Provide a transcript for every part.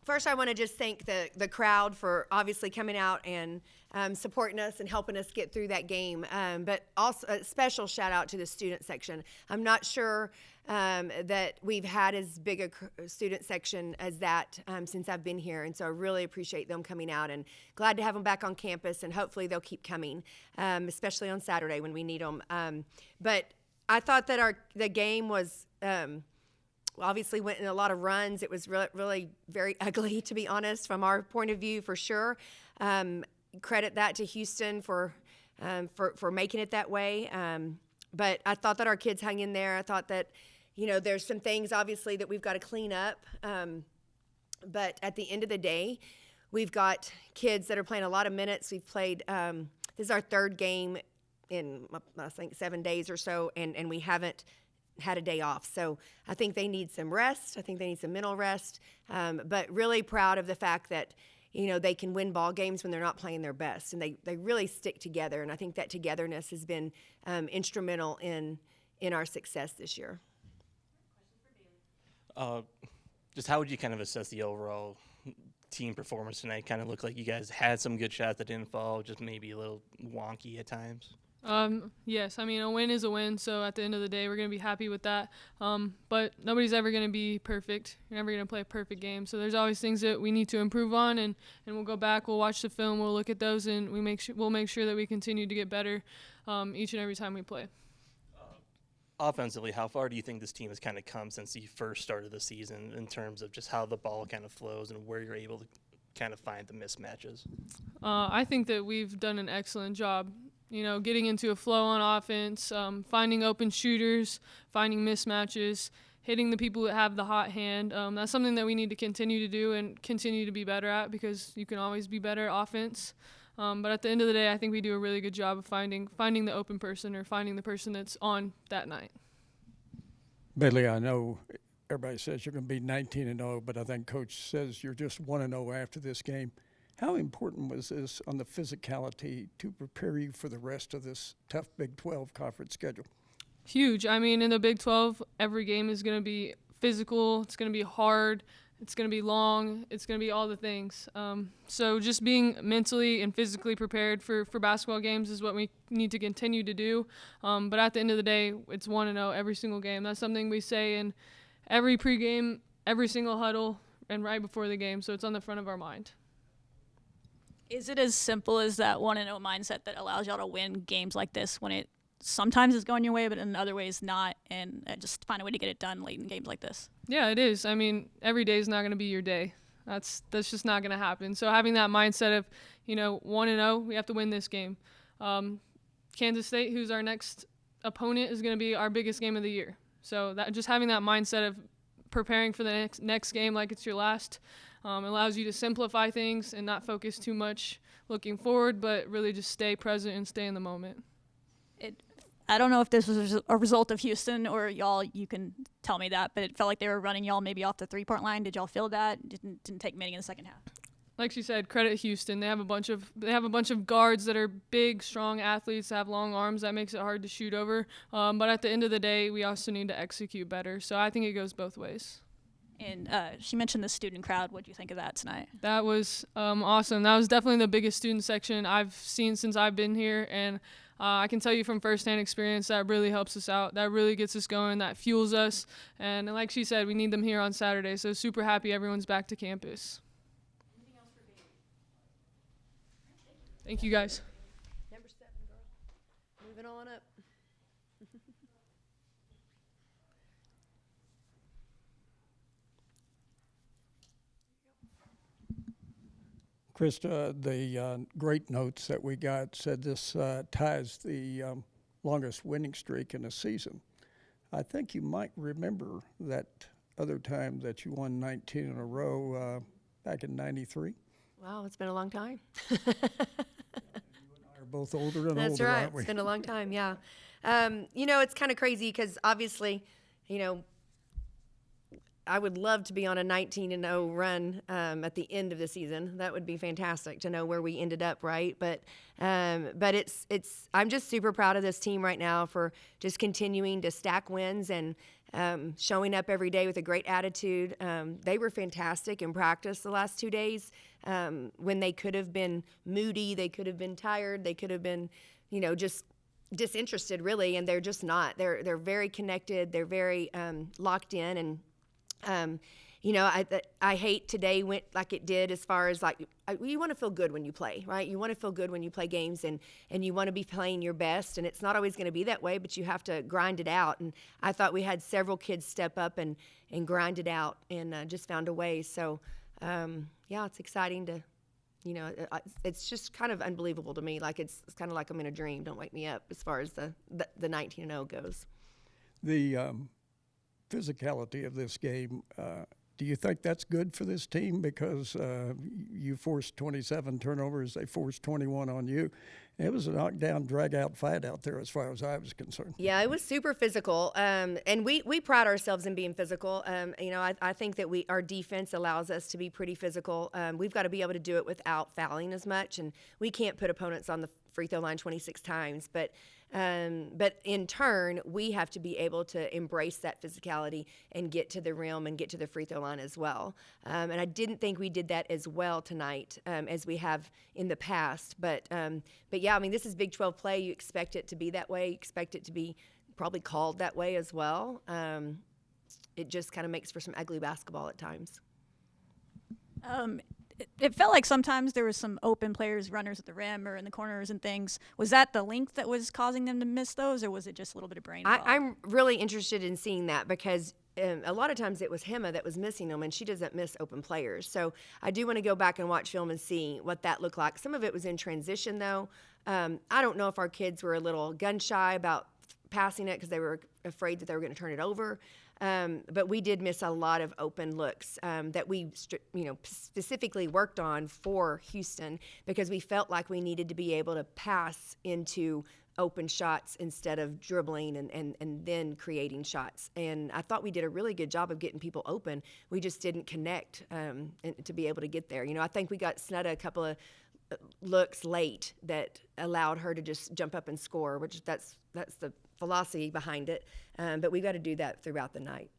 first I want to just thank the crowd for obviously coming out and supporting us and helping us get through that game. But also a special shout out to the student section. I'm not sure that we've had as big a student section as that since I've been here. And so I really appreciate them coming out, and glad to have them back on campus, and hopefully they'll keep coming, especially on Saturday when we need them. But I thought that the game was obviously went in a lot of runs. It was really very ugly, to be honest, from our point of view, for sure. Credit that to Houston for making it that way. But I thought that our kids hung in there. I thought that, there's some things obviously that we've got to clean up. But at the end of the day, we've got kids that are playing a lot of minutes. We've played, this is our third game in, I think, 7 days or so, and we haven't had a day off. So I think they need some rest. I think they need some mental rest. But really proud of the fact that, they can win ball games when they're not playing their best, and they really stick together. And I think that togetherness has been instrumental in our success this year. Just how would you kind of assess the overall team performance tonight? Kind of looked like you guys had some good shots that didn't fall, just maybe a little wonky at times. Yes, I mean, a win is a win, so at the end of the day, we're going to be happy with that. But nobody's ever going to be perfect. You're never going to play a perfect game. So there's always things that we need to improve on, and we'll go back, we'll watch the film, we'll look at those, and we'll make sure that we continue to get better each and every time we play. Offensively, how far do you think this team has kind of come since you first started the season in terms of just how the ball kind of flows and where you're able to kind of find the mismatches? I think that we've done an excellent job. Getting into a flow on offense, finding open shooters, finding mismatches, hitting the people that have the hot hand. That's something that we need to continue to do and continue to be better at, because you can always be better at offense. But at the end of the day, I think we do a really good job of finding the open person, or finding the person that's on that night. Bailey, I know everybody says you're going to be 19-0, but I think Coach says you're just 1-0 after this game. How important was this on the physicality to prepare you for the rest of this tough Big 12 conference schedule? Huge. I mean, in the Big 12, every game is going to be physical. It's going to be hard. It's going to be long. It's going to be all the things. So just being mentally and physically prepared for basketball games is what we need to continue to do. But at the end of the day, it's 1-0 every single game. That's something we say in every pregame, every single huddle, and right before the game. So it's on the front of our mind. Is it as simple as that 1-0 mindset that allows y'all to win games like this when it sometimes is going your way, but in other ways not, and just find a way to get it done late in games like this? Yeah, it is. I mean, every day is not going to be your day. That's just not going to happen. So having that mindset of, 1-0, we have to win this game. Kansas State, who's our next opponent, is going to be our biggest game of the year. So that just having that mindset of preparing for the next game like it's your last allows you to simplify things and not focus too much looking forward, but really just stay present and stay in the moment. I don't know if this was a result of Houston or y'all, you can tell me that, but it felt like they were running y'all maybe off the three-point line. Did y'all feel that? Didn't take many in the second half. Like she said, credit Houston. They have a bunch of guards that are big, strong athletes that have long arms. That makes it hard to shoot over. But at the end of the day, we also need to execute better. So I think it goes both ways. And she mentioned the student crowd. What do you think of that tonight? That was awesome. That was definitely the biggest student section I've seen since I've been here. And I can tell you from firsthand experience that really helps us out. That really gets us going. That fuels us. And like she said, we need them here on Saturday. So super happy everyone's back to campus. Thank you, guys. Number 7, girl. Moving on up. Krista, the great notes that we got said this ties the longest winning streak in a season. I think you might remember that other time that you won 19 in a row back in '93. Wow, it's been a long time. You and I are both older and That's older, right. aren't we? It's been a long time, yeah. It's kind of crazy because obviously, I would love to be on a 19-0 run at the end of the season. That would be fantastic to know where we ended up, right? But it's I'm just super proud of this team right now for just continuing to stack wins and showing up every day with a great attitude. They were fantastic in practice the last 2 days when they could have been moody, they could have been tired, they could have been, just disinterested really, and they're just not. They're very connected. They're very locked in, and I hate today went like it did as far as you want to feel good when you play, right? You want to feel good when you play games, and you want to be playing your best, and it's not always going to be that way, but you have to grind it out. And I thought we had several kids step up and grind it out and just found a way. So it's exciting to. It's just kind of unbelievable to me. It's kind of like I'm in a dream. Don't wake me up as far as the 19-0 goes. The physicality of this game, do you think that's good for this team? Because you forced 27 turnovers, they forced 21 on you. It was a knockdown, drag-out fight out there as far as I was concerned. Yeah, it was super physical, and we pride ourselves in being physical. I think that our defense allows us to be pretty physical. We've got to be able to do it without fouling as much, and we can't put opponents on the free throw line 26 times. But in turn, we have to be able to embrace that physicality and get to the rim and get to the free throw line as well. And I didn't think we did that as well tonight as we have in the past. But yeah, this is Big 12 play. You expect it to be that way. You expect it to be probably called that way as well. It just kind of makes for some ugly basketball at times. It felt like sometimes there was some open players, runners at the rim or in the corners and things. Was that the length that was causing them to miss those, or was it just a little bit of brain fog? I'm really interested in seeing that because a lot of times it was Hema that was missing them, and she doesn't miss open players. So I do want to go back and watch film and see what that looked like. Some of it was in transition, though. I don't know if our kids were a little gun-shy about passing it because they were afraid that they were going to turn it over. But we did miss a lot of open looks that we, specifically worked on for Houston because we felt like we needed to be able to pass into open shots instead of dribbling and then creating shots. And I thought we did a really good job of getting people open. We just didn't connect to be able to get there. I think we got Snutta a couple of looks late that allowed her to just jump up and score, which that's the philosophy behind it. But we've got to do that throughout the night.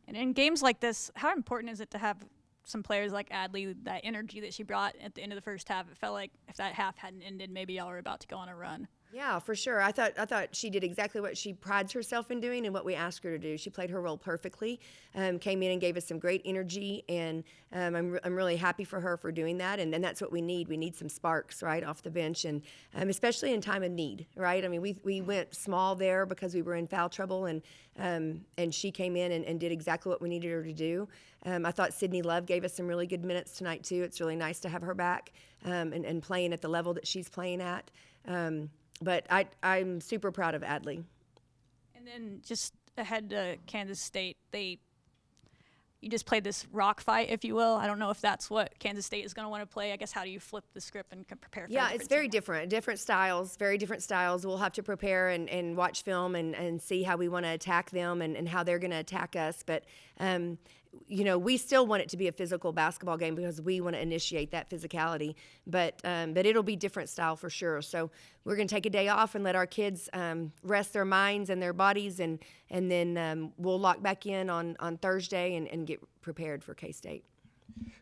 And in games like this, how important is it to have some players like Adley, that energy that she brought at the end of the first half? It felt like if that half hadn't ended, maybe y'all were about to go on a run. Yeah, for sure. I thought she did exactly what she prides herself in doing and what we asked her to do. She played her role perfectly, came in and gave us some great energy, and I'm really happy for her for doing that. And that's what we need. We need some sparks, right, off the bench, and especially in time of need, right? We went small there because we were in foul trouble, and she came in and did exactly what we needed her to do. I thought Sydney Love gave us some really good minutes tonight, too. It's really nice to have her back and playing at the level that she's playing at. But I'm super proud of Adley. And then just ahead to Kansas State, you just played this rock fight, if you will. I don't know if that's what Kansas State is going to want to play. I guess how do you flip the script and prepare for it's very different. Different styles, very different styles. We'll have to prepare and watch film and see how we want to attack them and how they're going to attack us. But we still want it to be a physical basketball game because we want to initiate that physicality. But it'll be different style for sure. So we're going to take a day off and let our kids rest their minds and their bodies, and then we'll lock back in on Thursday and get prepared for K-State.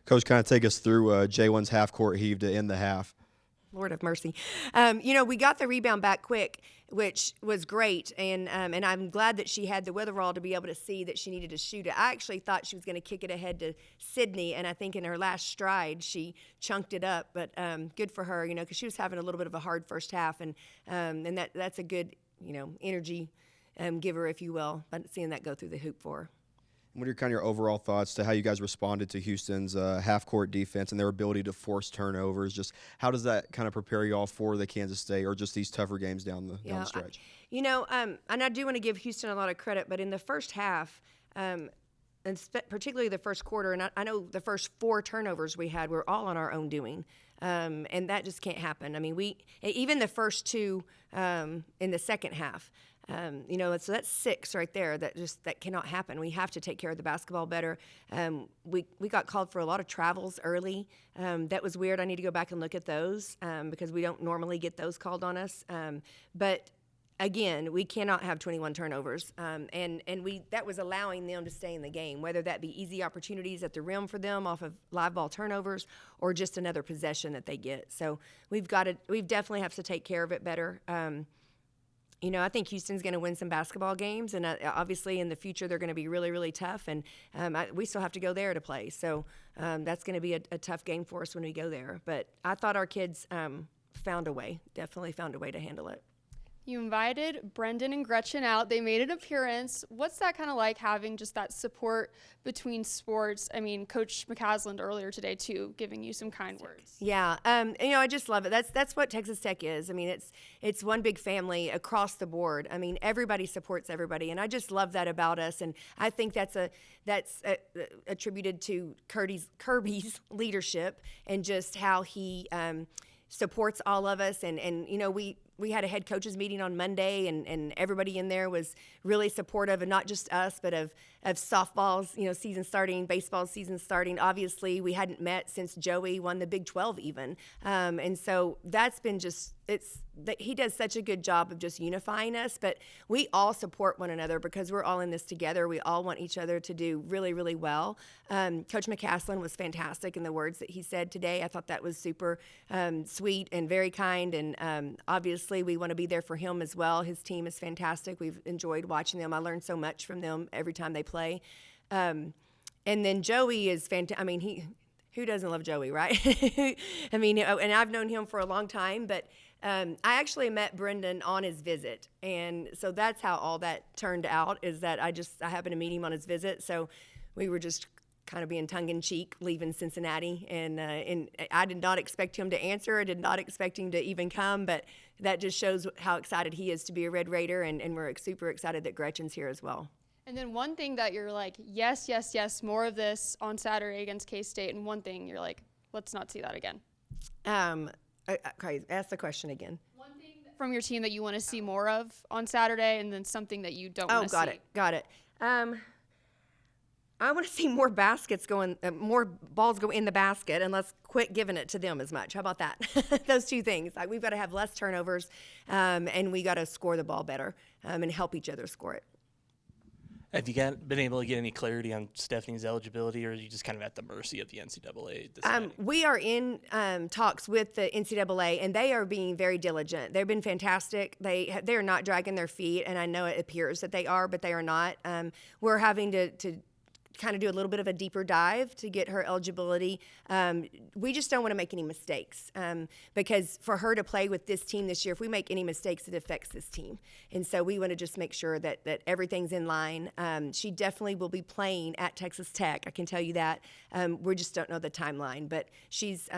Coach, kind of take us through J1's half-court heave to end the half. Lord have mercy. We got the rebound back quick, which was great, and I'm glad that she had the witherall to be able to see that she needed to shoot it. I actually thought she was going to kick it ahead to Sydney, and I think in her last stride she chunked it up. But good for her, because she was having a little bit of a hard first half, and that's a good energy giver, if you will. But seeing that go through the hoop for her. What are your overall thoughts to how you guys responded to Houston's half-court defense and their ability to force turnovers? Just how does that kind of prepare you all for the Kansas State or just these tougher games down the stretch? And I do want to give Houston a lot of credit, but in the first half, and particularly the first quarter, and I know the first 4 turnovers we had were all on our own doing, and that just can't happen. We even the first 2 in the second half. So that's 6 right there. That cannot happen. We have to take care of the basketball better. We got called for a lot of travels early. That was weird. I need to go back and look at those because we don't normally get those called on us. But again, we cannot have 21 turnovers, and that was allowing them to stay in the game, whether that be easy opportunities at the rim for them off of live ball turnovers or just another possession that they get. So we definitely have to take care of it better. I think Houston's going to win some basketball games, and obviously in the future they're going to be really, really tough, and we still have to go there to play. So that's going to be a tough game for us when we go there. But I thought our kids definitely found a way to handle it. You invited Brendan and Gretchen out. They made an appearance. What's that kind of like, having just that support between sports? I mean, Coach McCasland earlier today, too, giving you some kind words. Yeah. I just love it. That's what Texas Tech is. I mean, it's one big family across the board. I mean, everybody supports everybody, and I just love that about us. And I think that's attributed to Kirby's leadership and just how he supports all of us. And we had a head coaches meeting on Monday, and everybody in there was really supportive, and not just us, but of softball's season starting, baseball season starting. Obviously, we hadn't met since Joey won the Big 12 even, and so that's been he does such a good job of just unifying us. But we all support one another because we're all in this together. We all want each other to do really, really well. Coach McCasland was fantastic in the words that he said today. I thought that was super sweet and very kind, and obviously we want to be there for him as well. His team is fantastic. We've enjoyed watching them. I learned so much from them every time they play. And then Joey is fantastic. I mean, who doesn't love Joey, right? I mean, and I've known him for a long time, but I actually met Brendan on his visit, and so that's how all that turned out, is that I happened to meet him on his visit. So we were just kind of being tongue-in-cheek leaving Cincinnati, and I did not expect him to answer. I did not expect him to even come, but that just shows how excited he is to be a Red Raider, and we're super excited that Gretchen's here as well. And then one thing that you're like, yes, yes, yes, more of this on Saturday against K-State, and one thing you're like, let's not see that again. Okay, ask the question again. One thing from your team that you want to see more of on Saturday, and then something that you don't want to see. Oh, got it. I want to see more baskets more balls go in the basket, and let's quit giving it to them as much. How about that? Those two things. Like, we've got to have less turnovers, and we got to score the ball better, and help each other score it. Have you been able to get any clarity on Stephanie's eligibility, or are you just kind of at the mercy of the NCAA deciding? We are in talks with the NCAA, and they are being very diligent. They've been fantastic. They are not dragging their feet, and I know it appears that they are, but they are not. We're having to kind of do a little bit of a deeper dive to get her eligibility. We just don't want to make any mistakes, because for her to play with this team this year, if we make any mistakes, it affects this team. And so we want to just make sure that everything's in line. She definitely will be playing at Texas Tech, I can tell you that. We just don't know the timeline, but she's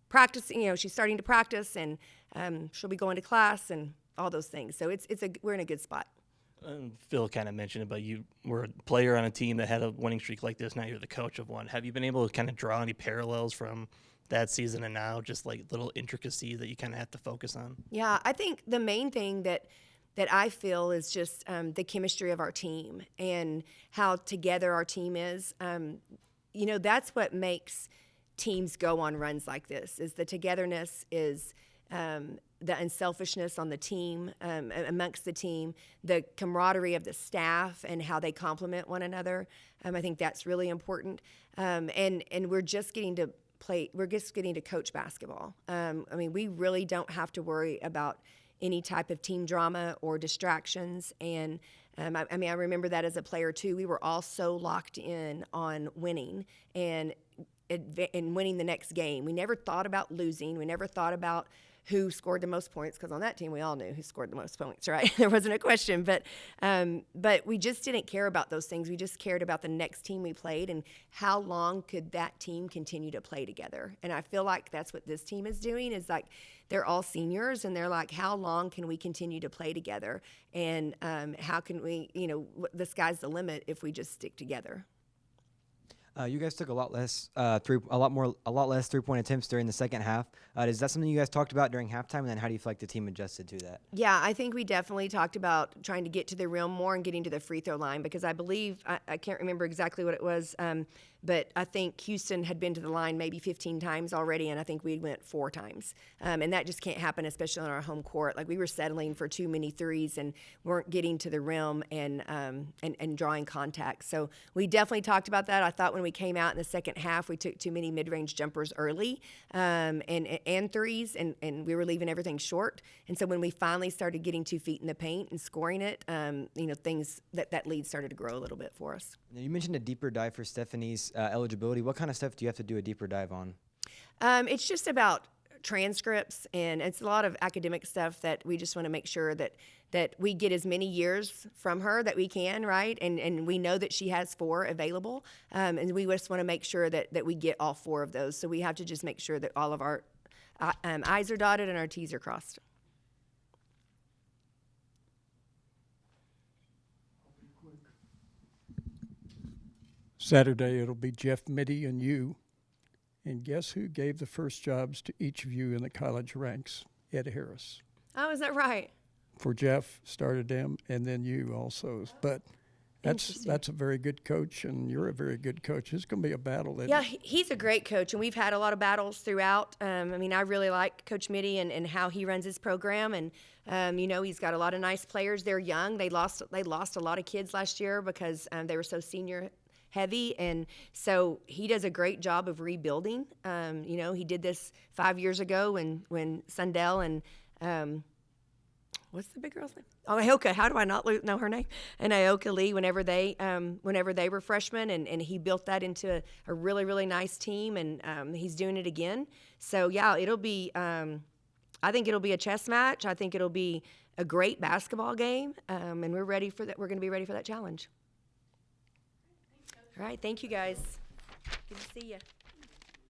practicing. She's starting to practice, and she'll be going to class and all those things. So we're in a good spot. Phil kind of mentioned it, but you were a player on a team that had a winning streak like this. Now you're the coach of one. Have you been able to kind of draw any parallels from that season and now, just like little intricacies that you kind of have to focus on? Yeah, I think the main thing that I feel is just the chemistry of our team and how together our team is. That's what makes teams go on runs like this, is the togetherness, is the unselfishness on the team, amongst the team, the camaraderie of the staff and how they complement one another. I think that's really important. And we're just getting to play. We're just getting to coach basketball. We really don't have to worry about any type of team drama or distractions. And I remember that as a player too. We were all so locked in on winning and winning the next game. We never thought about losing. We never thought about who scored the most points, because on that team we all knew who scored the most points, right? There wasn't a question, but we just didn't care about those things. We just cared about the next team we played and how long could that team continue to play together. And I feel like that's what this team is doing, is like they're all seniors, and they're like, how long can we continue to play together? And how can we, the sky's the limit if we just stick together. You guys took a lot less 3-point attempts during the second half. Is that something you guys talked about during halftime? And then how do you feel like the team adjusted to that? Yeah, I think we definitely talked about trying to get to the rim more and getting to the free throw line, because I believe, I can't remember exactly what it was, but I think Houston had been to the line maybe 15 times already, and I think we went 4 times. And that just can't happen, especially on our home court. Like, we were settling for too many threes and weren't getting to the rim and drawing contact. So we definitely talked about that. I thought when we came out in the second half, we took too many mid-range jumpers early and threes, and we were leaving everything short. And so when we finally started getting 2 feet in the paint and scoring it, things that lead started to grow a little bit for us. Now, you mentioned a deeper dive for Stephanie's eligibility. What kind of stuff do you have to do a deeper dive on? It's just about transcripts, and it's a lot of academic stuff that we just want to make sure that we get as many years from her that we can, right? And we know that she has 4 available, and we just want to make sure that we get all 4 of those. So we have to just make sure that all of our I's are dotted and our T's are crossed. Saturday, it'll be Jeff Mitty and you. And guess who gave the first jobs to each of you in the college ranks? Ed Harris. Oh, is that right? For Jeff, started him, and then you also. But that's a very good coach, and you're a very good coach. It's going to be a battle. Yeah, he's a great coach, and we've had a lot of battles throughout. I really like Coach Mitty and how he runs his program, and he's got a lot of nice players. They're young. They lost a lot of kids last year because they were so senior heavy, and so he does a great job of rebuilding. He did this 5 years ago when Sundell and what's the big girl's name? Oh, Aoka. How do I not know her name? And Aoka Lee, whenever they were freshmen, and he built that into a really, really nice team, and he's doing it again. So yeah, it'll be. I think it'll be a chess match. I think it'll be a great basketball game, and we're ready for that. We're going to be ready for that challenge. All right, thank you guys. Good to see you.